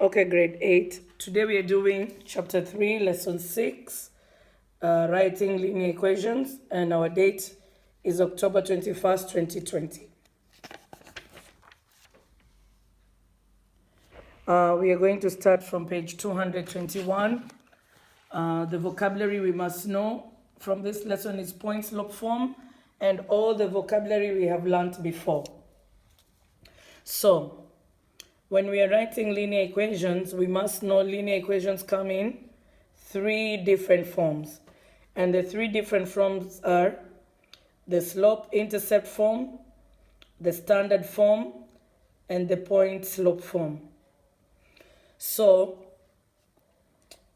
Okay, grade 8. Today we are doing chapter 3, lesson 6, writing linear equations, and our date is October 21st, 2020. We are going to start from page 221. The vocabulary we must know from this lesson is points log form and all the vocabulary we have learned before. So, when we are writing linear equations, we must know linear equations come in 3 different forms. And the 3 different forms are the slope-intercept form, the standard form, and the point-slope form. So,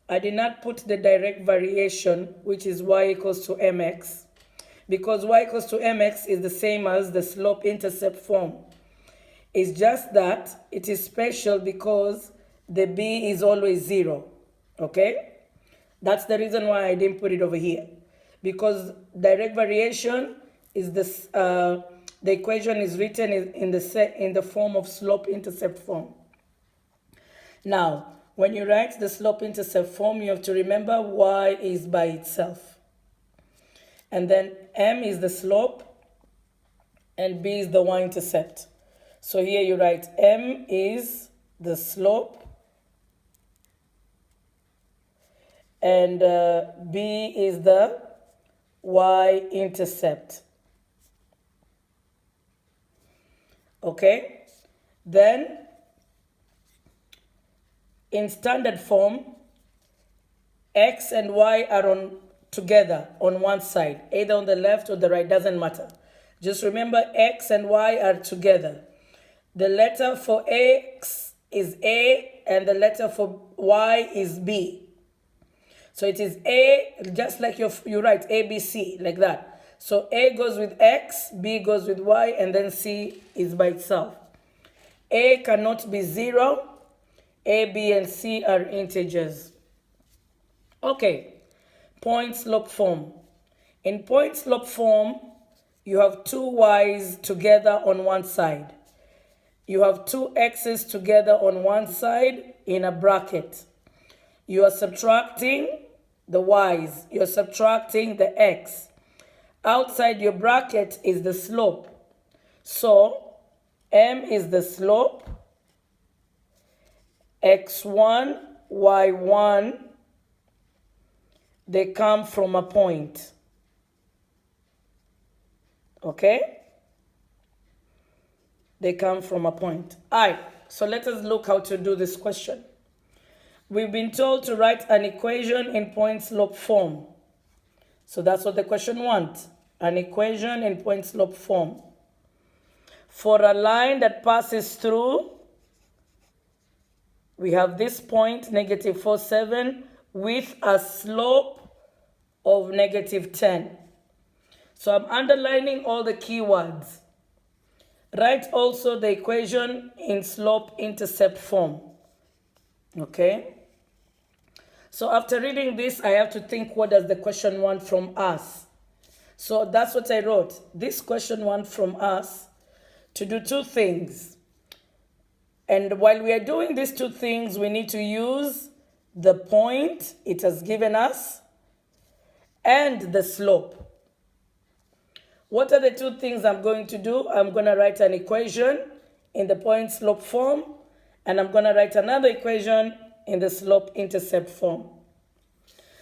I did not put the direct variation, which is y equals to mx, because y equals to mx is the same as the slope-intercept form. It's just that it is special because the b is always 0, okay? That's the reason why I didn't put it over here. Because direct variation is this, the equation is written in the form of slope-intercept form. Now, when you write the slope-intercept form, you have to remember y is by itself. And then m is the slope and b is the y-intercept. So here you write m is the slope and b is the y-intercept. Okay? Then, in standard form, x and y are together on one side, either on the left or the right, doesn't matter. Just remember x and y are together. The letter for x is A and the letter for y is B. So it is A, just like you write A, B, C, like that. So A goes with x, B goes with y, and then C is by itself. A cannot be 0. A, B, and C are integers. Okay, point-slope form. In point-slope form, you have 2 y's together on one side. You have 2 x's together on one side in a bracket. You are subtracting the y's. You're subtracting the x. Outside your bracket is the slope. So, m is the slope. x1, y1, they come from a point. Okay? They come from a point. All right, so let us look how to do this question. We've been told to write an equation in point-slope form. So that's what the question wants, an equation in point-slope form. For a line that passes through, we have this point, negative 4, 7, with a slope of negative 10. So I'm underlining all the keywords. Write also the equation in slope-intercept form. Okay? So after reading this, I have to think, what does the question want from us? So that's what I wrote. This question wants from us to do 2 things. And while we are doing these 2 things, we need to use the point it has given us and the slope. What are the 2 things I'm going to do? I'm going to write an equation in the point-slope form, and I'm going to write another equation in the slope-intercept form.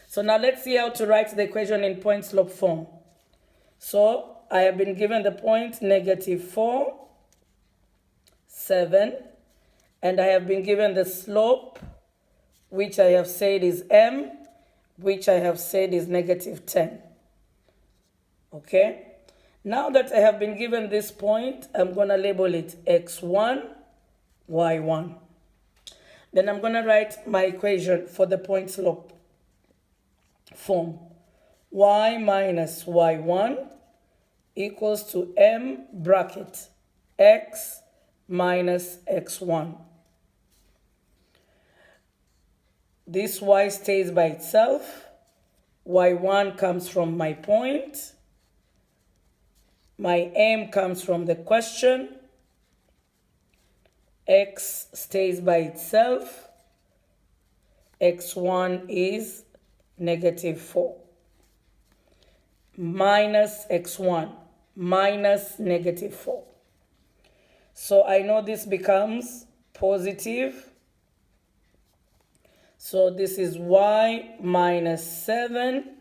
So now let's see how to write the equation in point-slope form. So I have been given the point negative 4, 7, and I have been given the slope, which I have said is m, which I have said is negative 10. Okay? Now that I have been given this point, I'm going to label it x1, y1. Then I'm going to write my equation for the point-slope form. Y minus y1 equals to m bracket x minus x1. This y stays by itself. y1 comes from my point. My m comes from the question. X stays by itself. x1 is -4. Minus x1 minus -4. So I know this becomes positive. So this is y minus 7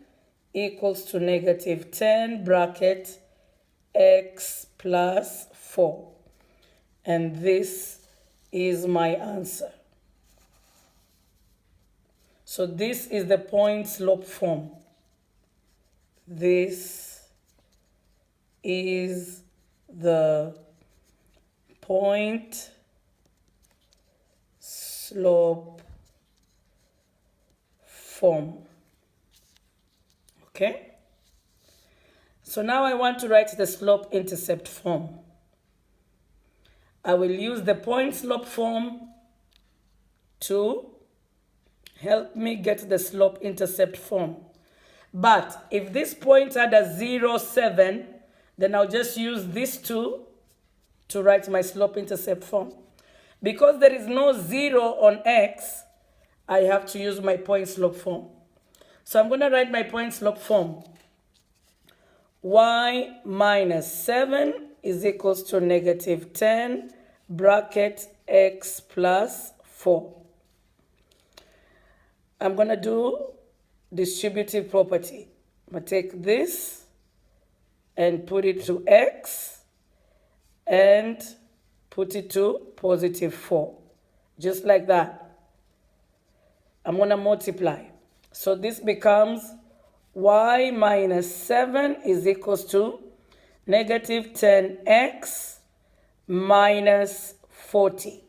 equals to -10 bracket x plus 4. And this is my answer. So this is the point slope form. This is the point slope form. Okay? So now I want to write the slope intercept form. I will use the point slope form to help me get the slope intercept form. But if this point had a 0, 7, then I'll just use these two to write my slope intercept form. Because there is no 0 on x, I have to use my point slope form. So I'm going to write my point slope form. Y minus 7 is equals to -10 bracket x plus 4. I'm going to do distributive property. I'm going to take this and put it to x and put it to +4. Just like that. I'm going to multiply. So this becomes y minus 7 is equals to -10x minus 40.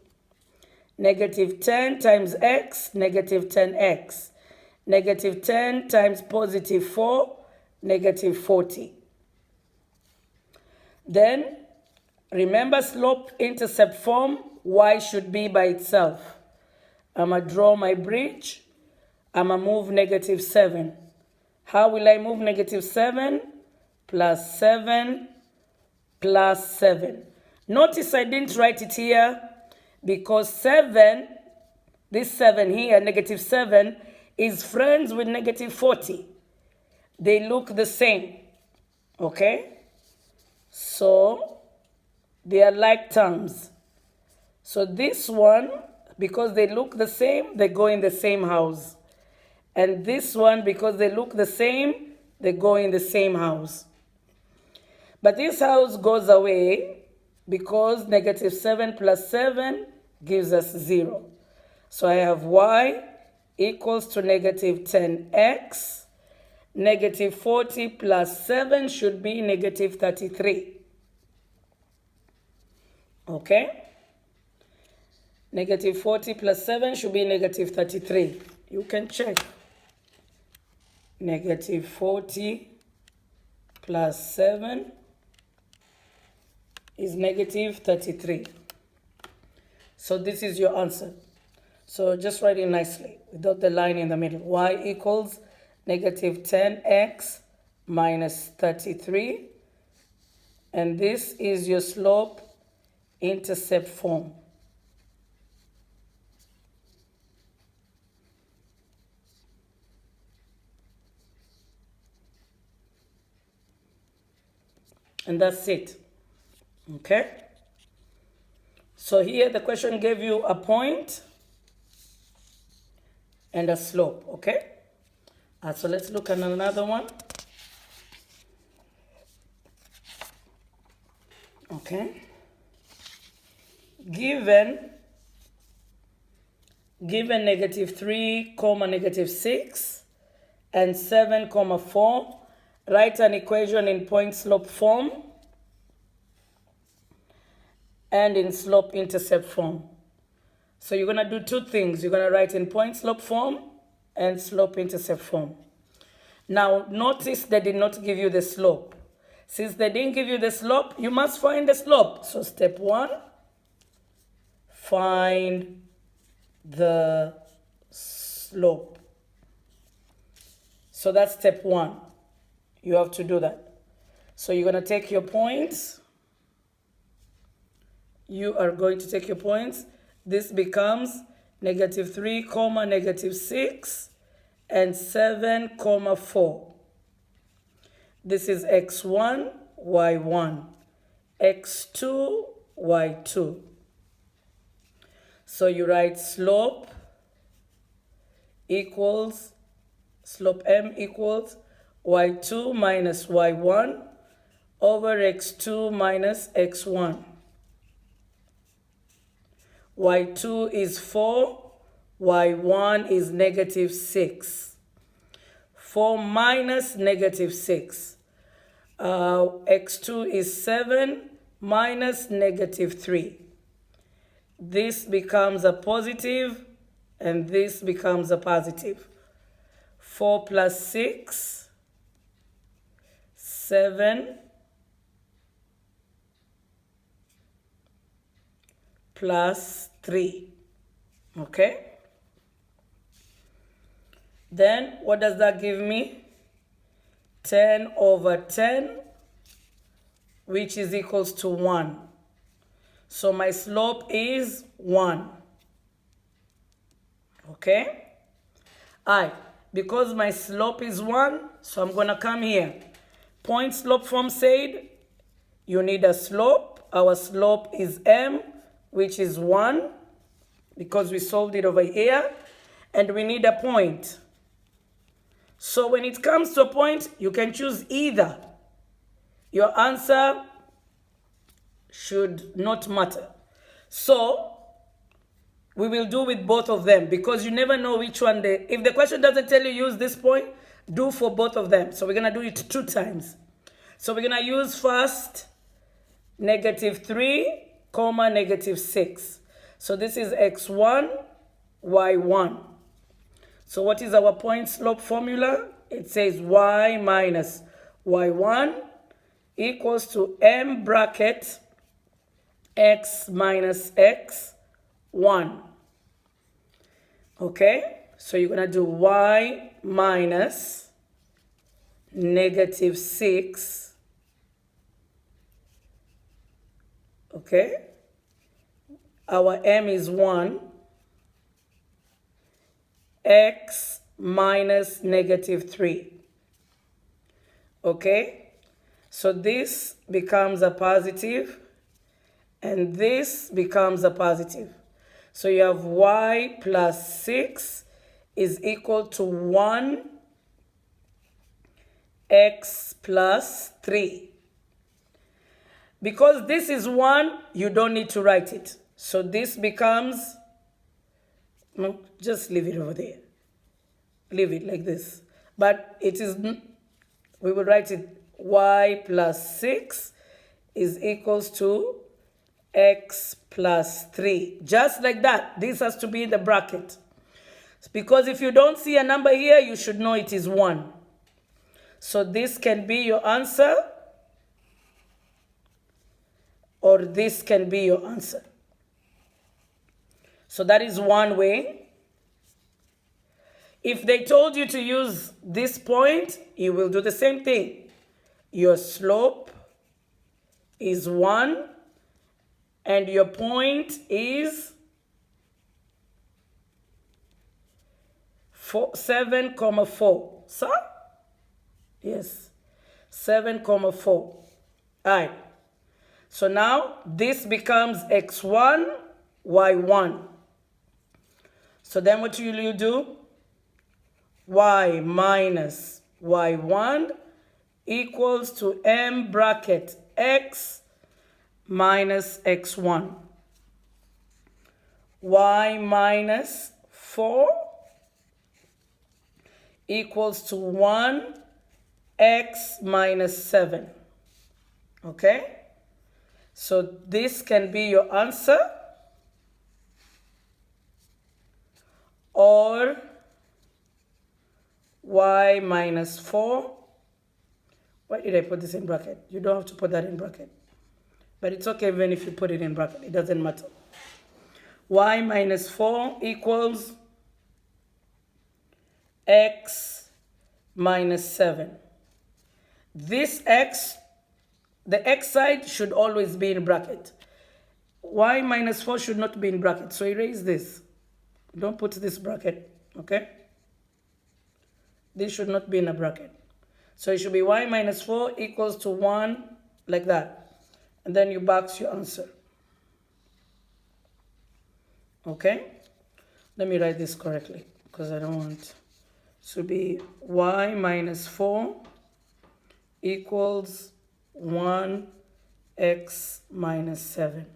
-10 times x, -10x. -10 times +4, -40. Then, remember slope intercept form, y should be by itself. I'm going to draw my bridge. I'm going to move -7. How will I move -7? Plus 7 plus 7. Notice I didn't write it here because 7, this 7 here, -7, is friends with -40. They look the same. Okay? So, they are like terms. So this one, because they look the same, they go in the same house. And this one, because they look the same, they go in the same house. But this house goes away because -7 plus 7 gives us 0. So I have y equals to -10x. -40 plus 7 should be -33. Okay? -40 plus 7 should be -33. You can check. -40 plus 7 is -33. So this is your answer. So just write it nicely without the line in the middle. Y equals -10x minus 33. And this is your slope intercept form. And that's it. Okay? So here the question gave you a point and a slope. Okay? So let's look at another one. Okay? Given -3, -6 and 7, 4, write an equation in point slope form and in slope intercept form. So you're going to do two things. You're going to write in point slope form and slope intercept form. Now notice they did not give you the slope. Since they didn't give you the slope, you must find the slope. So step 1, find the slope. So that's step 1. You have to do that. So you're going to take your points. You are going to take your points. This becomes negative 3, comma, negative 6, and 7, comma, 4. This is x1, y1, x2, y2. So you write slope m equals y2 minus y1 over x2 minus x1. y2 is 4, y1 is negative 6. 4 minus negative 6. X2 is 7 minus negative 3. This becomes a positive, and this becomes a positive. 4 plus 6, 7 plus 3. Okay? Then what does that give me? 10 over 10, which is equals to 1. So my slope is 1. Okay? Alright, because my slope is 1, so I'm going to come here. Point slope form said you need a slope. Our slope is m, which is 1, because we solved it over here. And we need a point. So when it comes to a point, you can choose either. Your answer should not matter. So we will do with both of them, because you never know which one if the question doesn't tell you use this point, do for both of them. So we're going to do it 2 times. So we're going to use first negative 3, comma, negative 6. So this is x1, y1. So what is our point slope formula? It says y minus y1 equals to m bracket x minus x1. Okay? So you're going to do y minus negative 6. Okay? Our m is 1. X minus negative 3. Okay? So this becomes a positive, and this becomes a positive. So you have y plus 6 is equal to 1 x plus 3. Because this is 1, you don't need to write it. So this becomes, no, just leave it over there. Leave it like this. But it is, we will write it y plus 6 is equals to x plus 3. Just like that. This has to be in the bracket. Because if you don't see a number here, you should know it is 1. So this can be your answer, or this can be your answer. So that is one way. If they told you to use this point, you will do the same thing. Your slope is 1, and your point is 7,4. So, yes, 7,4. All right. So now this becomes x1, y1. So then what will you do? Y minus y1 equals to m bracket x minus x1. Y minus 4 equals to 1 x minus 7. Okay? So this can be your answer, or y minus 4. Why did I put this in bracket? You don't have to put that in bracket. But it's okay even if you put it in bracket. It doesn't matter. Y minus 4 equals x minus 7. This x, the x side should always be in bracket. Y minus 4 should not be in bracket. So erase this. Don't put this bracket, okay? This should not be in a bracket. So it should be y minus 4 equals to 1, like that. And then you box your answer. Okay? Let me write this correctly, because I don't want to be y minus 4 equals 1x minus 7.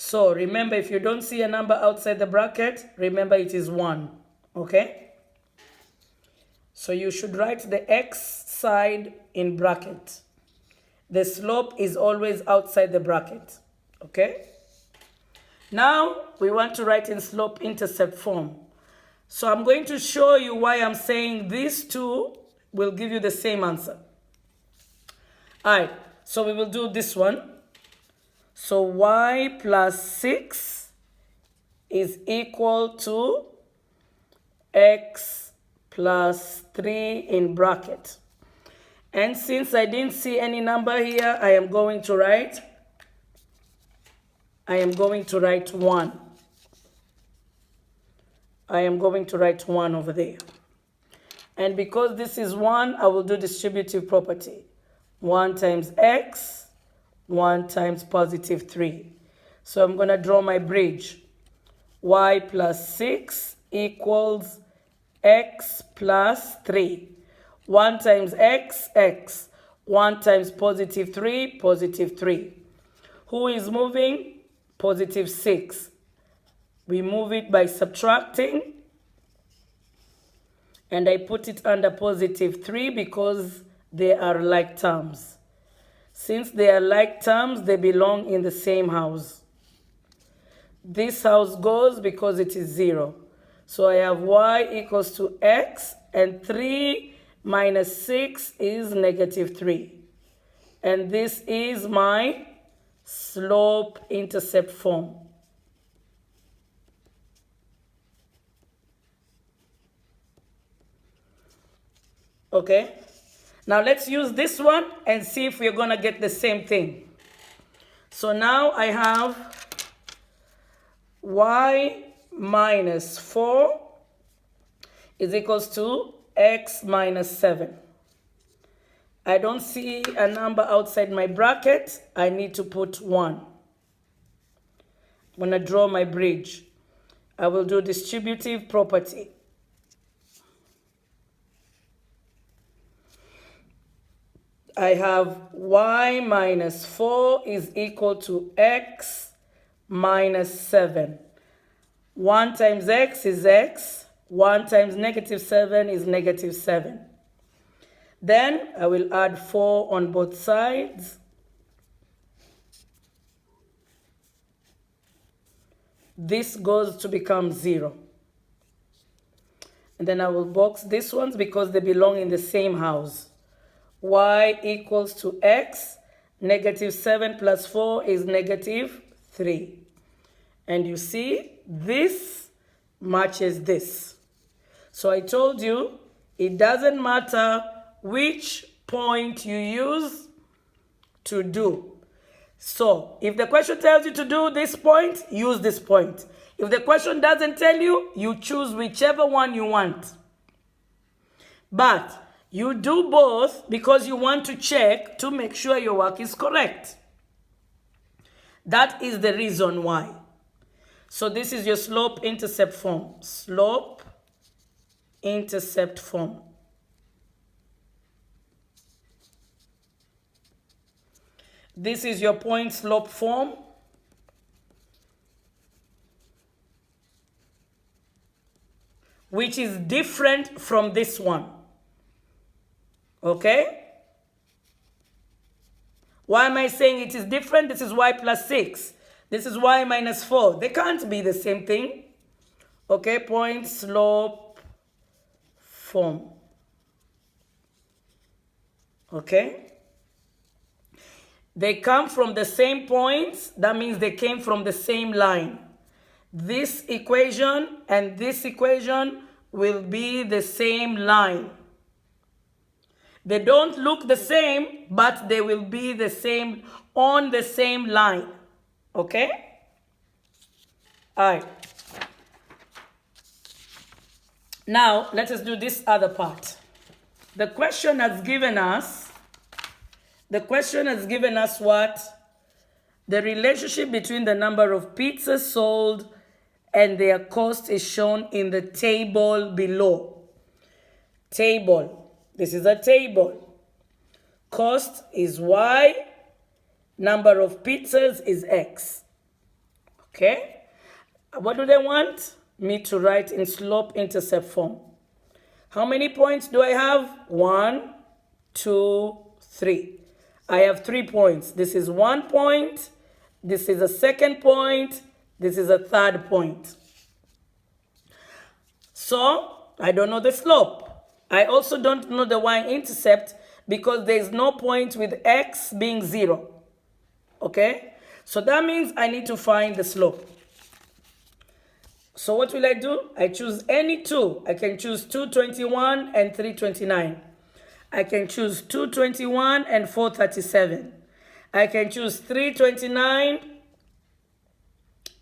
So remember, if you don't see a number outside the bracket, remember it is 1, okay? So you should write the x side in bracket. The slope is always outside the bracket, okay? Now we want to write in slope-intercept form. So I'm going to show you why I'm saying these two will give you the same answer. All right, so we will do this one. So y plus 6 is equal to x plus 3 in bracket. And since I didn't see any number here, I am going to write 1. I am going to write 1 over there. And because this is 1, I will do distributive property. 1 times x, 1 times positive 3. So I'm going to draw my bridge. Y plus 6 equals x plus 3. 1 times x, x. 1 times positive 3, positive 3. Who is moving? Positive 6. We move it by subtracting. And I put it under positive 3 because they are like terms. Since they are like terms, they belong in the same house. This house goes because it is 0. So I have y equals to x, and 3 minus 6 is negative 3. And this is my slope-intercept form. Okay? Now let's use this one and see if we're going to get the same thing. So now I have y minus 4 is equals to x minus 7. I don't see a number outside my bracket. I need to put 1. I'm going to draw my bridge. I will do distributive property. I have y minus 4 is equal to x minus 7. 1 times x is x. 1 times negative 7 is negative 7. Then I will add 4 on both sides. This goes to become 0. And then I will box these ones because they belong in the same house. Y equals to x. Negative 7 plus 4 is negative 3. And you see, this matches this. So I told you, it doesn't matter which point you use to do. So if the question tells you to do this point, use this point. If the question doesn't tell you, you choose whichever one you want. But you do both because you want to check to make sure your work is correct. That is the reason why. So this is your slope-intercept form. Slope-intercept form. This is your point-slope form. Which is different from this one. Okay? Why am I saying it is different? This is y plus 6. This is y minus 4. They can't be the same thing. Okay, point-slope form. Okay? They come from the same points. That means they came from the same line. This equation and this equation will be the same line. They don't look the same, but they will be the same on the same line. Okay? All right. Now, let us do this other part. The question has given us what? The relationship between the number of pizzas sold and their cost is shown in the table below. Table. This is a table. Cost is Y. Number of pizzas is X. Okay? What do they want? Me to write in slope-intercept form. How many points do I have? 1, 2, 3. I have 3 points. This is 1 point. This is a second point. This is a third point. So, I don't know the slope. I also don't know the y-intercept because there is no point with x being 0. Okay? So that means I need to find the slope. So what will I do? I choose any two. I can choose 221 and 329. I can choose 221 and 437. I can choose 329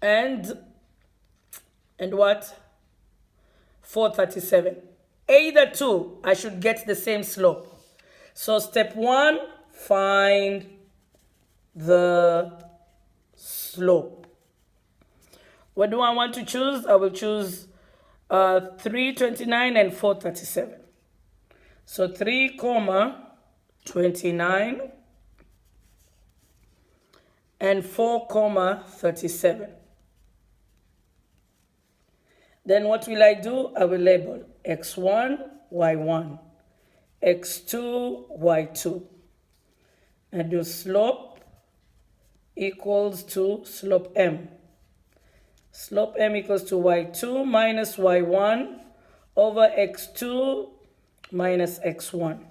and what? 437. Either two, I should get the same slope. So step 1, find the slope. What do I want to choose? I will choose 329 and 437. So 3,29 and 4,37. Then what will I do? I will label x1, y1, x2, y2. And do slope equals to slope m. Slope m equals to y2 minus y1 over x2 minus x1.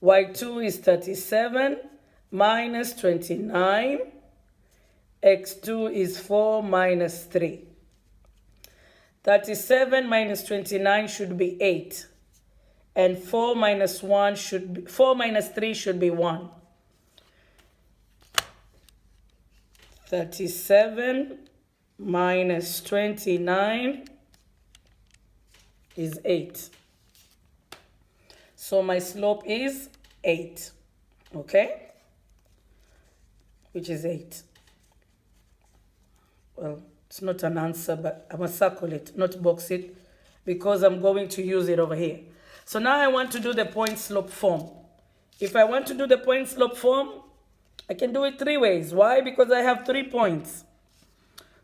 y2 is 37 minus 29. x2 is 4 minus 3. 37 minus 29 should be 8. And 4 minus 3 should be 1. 37 minus 29 is 8. So my slope is 8. Okay? Which is 8. Well, it's not an answer, but I must circle it, not box it, because I'm going to use it over here. So now I want to do the point slope form. If I want to do the point slope form, I can do it 3 ways. Why? Because I have 3 points.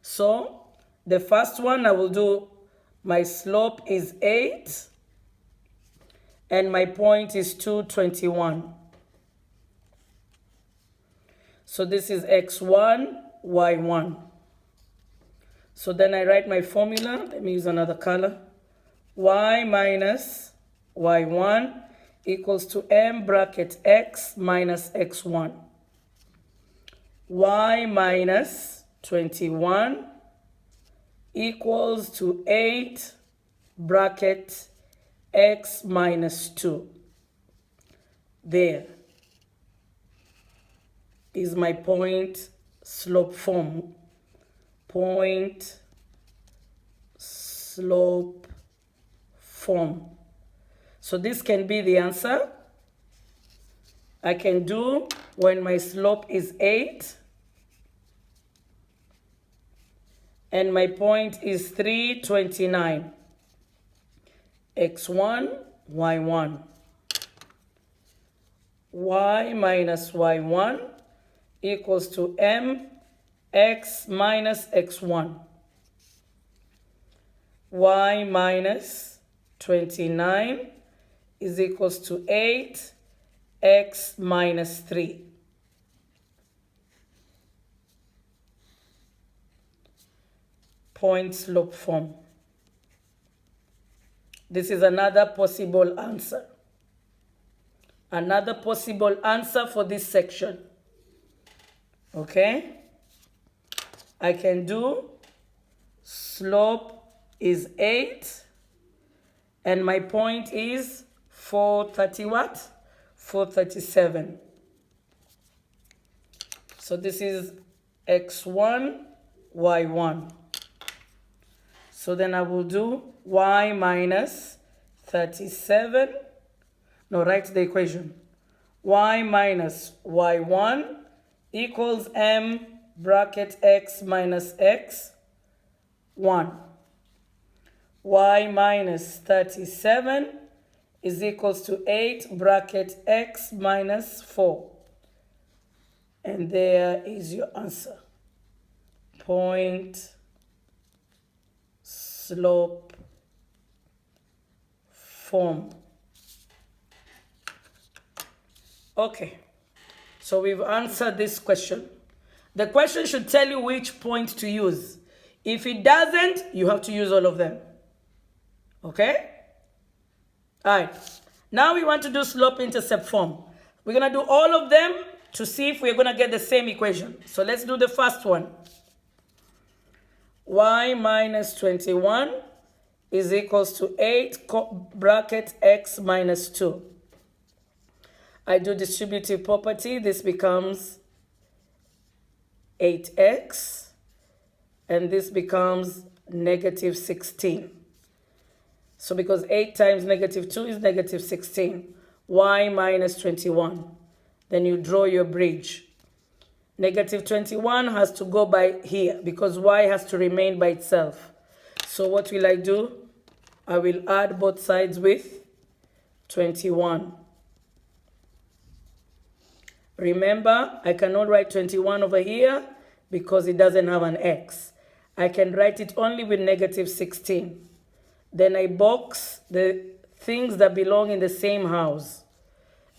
So the first one I will do, my slope is 8 and my point is 221. So this is x1, y1. So then I write my formula. Let me use another color. Y minus y1 equals to m bracket x minus x1. Y minus 21 equals to 8 bracket x minus 2. There is my point slope form. Point slope form. So this can be the answer. I can do when my slope is 8 and my point is 329. x1, y1. Y minus y1 equals to m x minus x1. Y minus 29 is equals to 8 x minus 3. Point slope form. This is another possible answer. Another possible answer for this section. Okay? I can do slope is 8 And my point is 430 what? 437. So this is x1, y1. So then I will do y minus 37. No, write the equation. Y minus y1 equals m bracket x minus x 1. Y minus 37 is equals to 8 bracket x minus 4. And there is your answer. Point, slope, form. Okay, so we've answered this question. The question should tell you which point to use. If it doesn't, you have to use all of them. Okay? All right. Now we want to do slope-intercept form. We're going to do all of them to see if we're going to get the same equation. So let's do the first one. Y minus 21 is equals to 8 bracket x minus 2. I do distributive property. This becomes 8x. And this becomes negative 16. So because 8 times negative 2 is negative 16. Y minus 21. Then you draw your bridge. Negative 21 has to go by here because y has to remain by itself. So what will I do? I will add both sides with 21. Remember, I cannot write 21 over here because it doesn't have an x. I can write it only with negative 16. Then I box the things that belong in the same house.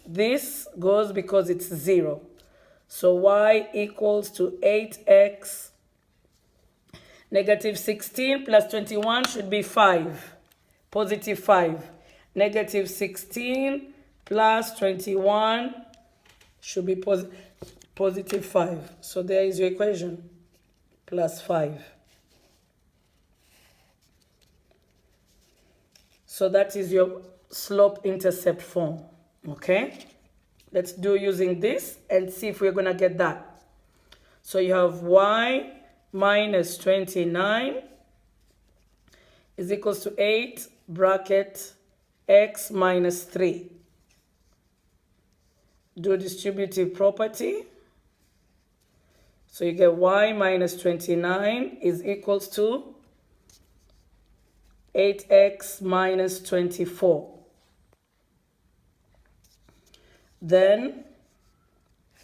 This goes because it's 0. So y equals to 8x. Negative 16 plus 21 should be 5. Positive 5. Negative 16 plus 21 should be positive 5. So there is your equation. Plus 5. So that is your slope-intercept form. Okay? Let's do using this and see if we're going to get that. So you have y minus 29 is equals to 8 bracket x minus 3. Do distributive property. So you get y minus 29 is equals to 8x minus 24. Then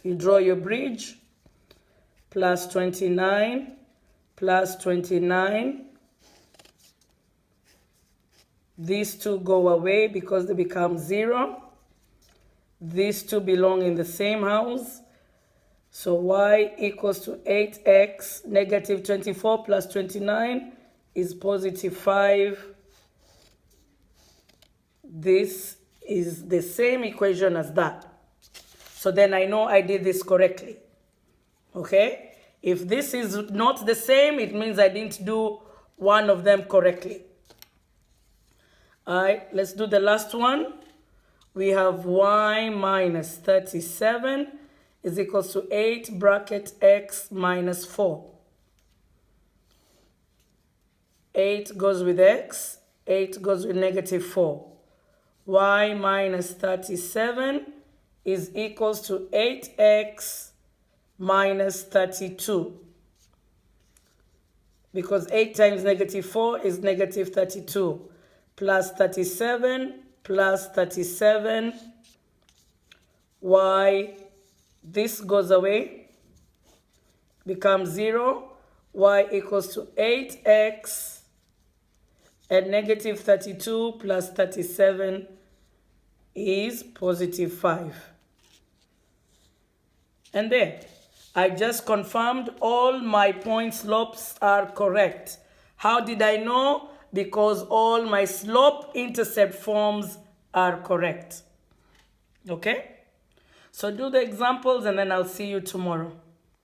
you draw your bridge. Plus 29 plus 29. These two go away because they become 0. These two belong in the same house. So y equals to 8x negative 24 plus 29 is positive 5. This is the same equation as that. So then I know I did this correctly. Okay? If this is not the same, it means I didn't do one of them correctly. All right, let's do the last one. We have y minus 37 is equals to 8 bracket x minus 4. 8 goes with x, 8 goes with negative 4. Y minus 37 is equals to 8x minus 32. Because 8 times negative 4 is negative 32. Plus 37 plus 37. Y, this goes away, becomes 0. Y equals to 8x. And negative 32 plus 37 is positive 5. And there, I just confirmed all my point slopes are correct. How did I know? Because all my slope-intercept forms are correct. Okay? So do the examples and then I'll see you tomorrow.